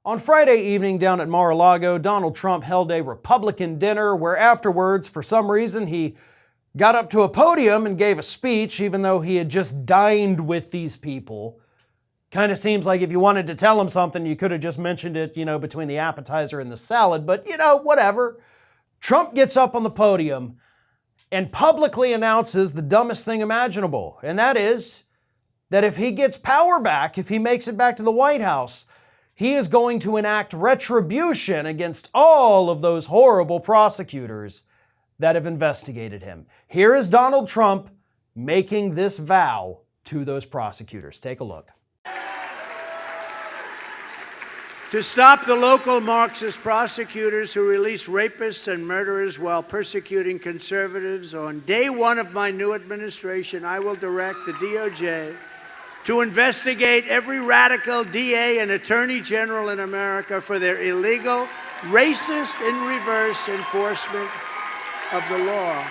On Friday evening down at Mar-a-Lago, Donald Trump held a Republican dinner where afterwards, for some reason, he got up to a podium and gave a speech, even though he had just dined with these people. Kind of seems like if you wanted to tell him something, you could have just mentioned it, between the appetizer and the salad, but whatever. Trump gets up on the podium and publicly announces the dumbest thing imaginable, and that is that if he gets power back, if he makes it back to the White House, he is going to enact retribution against all of those horrible prosecutors that have investigated him. Here is Donald Trump making this vow to those prosecutors. Take a look. To stop the local Marxist prosecutors who release rapists and murderers while persecuting conservatives, on day one of my new administration, I will direct the DOJ to investigate every radical DA and Attorney General in America for their illegal, racist, in reverse enforcement of the law.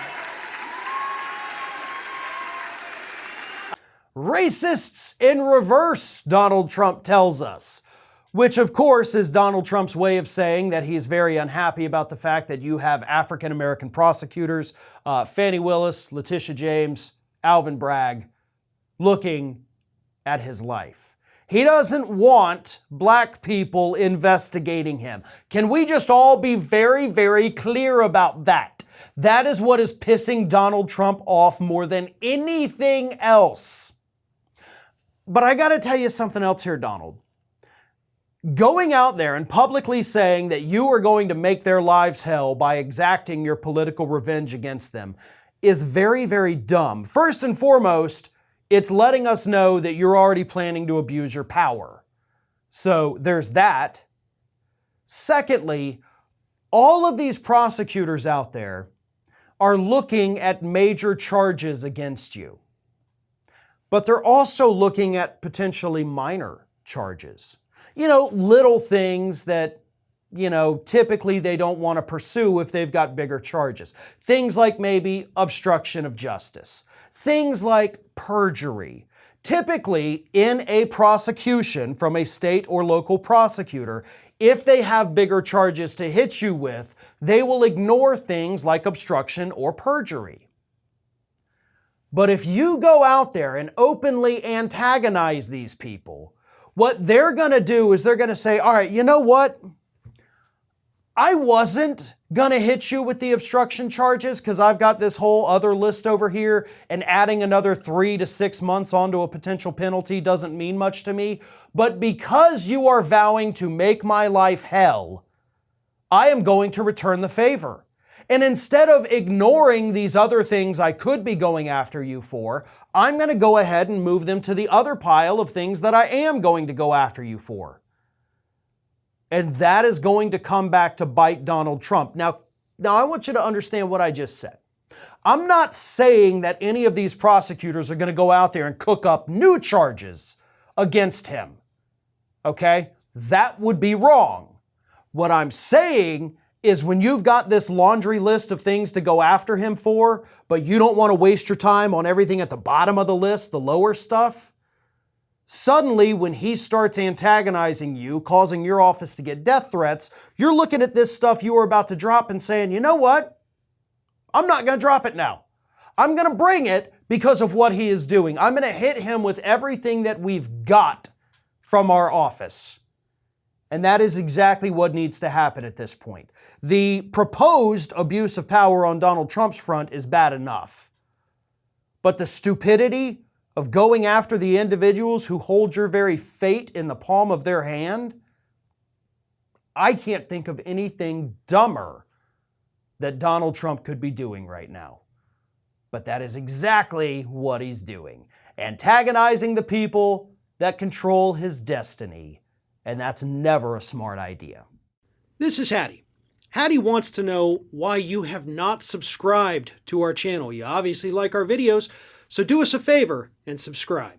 Racists in reverse, Donald Trump tells us. Which, of course, is Donald Trump's way of saying that he's very unhappy about the fact that you have African-American prosecutors, Fani Willis, Letitia James, Alvin Bragg, looking at his life. He doesn't want black people investigating him. Can we just all be very, very clear about that? That is what is pissing Donald Trump off more than anything else. But I gotta tell you something else here, Donald. Going out there and publicly saying that you are going to make their lives hell by exacting your political revenge against them is very, very dumb. First and foremost, it's letting us know that you're already planning to abuse your power. So there's that. Secondly, all of these prosecutors out there are looking at major charges against you. But they're also looking at potentially minor charges. Little things that, typically they don't want to pursue if they've got bigger charges. Things like maybe obstruction of justice. Things like perjury. Typically, in a prosecution from a state or local prosecutor, if they have bigger charges to hit you with, they will ignore things like obstruction or perjury. But if you go out there and openly antagonize these people, what they're going to do is they're going to say, all right, you know what? I wasn't going to hit you with the obstruction charges because I've got this whole other list over here, and adding another 3 to 6 months onto a potential penalty doesn't mean much to me. But because you are vowing to make my life hell, I am going to return the favor. And instead of ignoring these other things I could be going after you for, I'm going to go ahead and move them to the other pile of things that I am going to go after you for. And that is going to come back to bite Donald Trump. Now I want you to understand what I just said. I'm not saying that any of these prosecutors are going to go out there and cook up new charges against him. Okay? That would be wrong. What I'm saying is when you've got this laundry list of things to go after him for, but you don't want to waste your time on everything at the bottom of the list, the lower stuff, suddenly when he starts antagonizing you, causing your office to get death threats, you're looking at this stuff you were about to drop and saying, you know what? I'm not going to drop it now. I'm going to bring it because of what he is doing. I'm going to hit him with everything that we've got from our office. And that is exactly what needs to happen at this point. The proposed abuse of power on Donald Trump's front is bad enough. But the stupidity of going after the individuals who hold your very fate in the palm of their hand, I can't think of anything dumber that Donald Trump could be doing right now. But that is exactly what he's doing. Antagonizing the people that control his destiny. And that's never a smart idea. This is Hattie. Hattie wants to know why you have not subscribed to our channel. You obviously like our videos, so do us a favor and subscribe.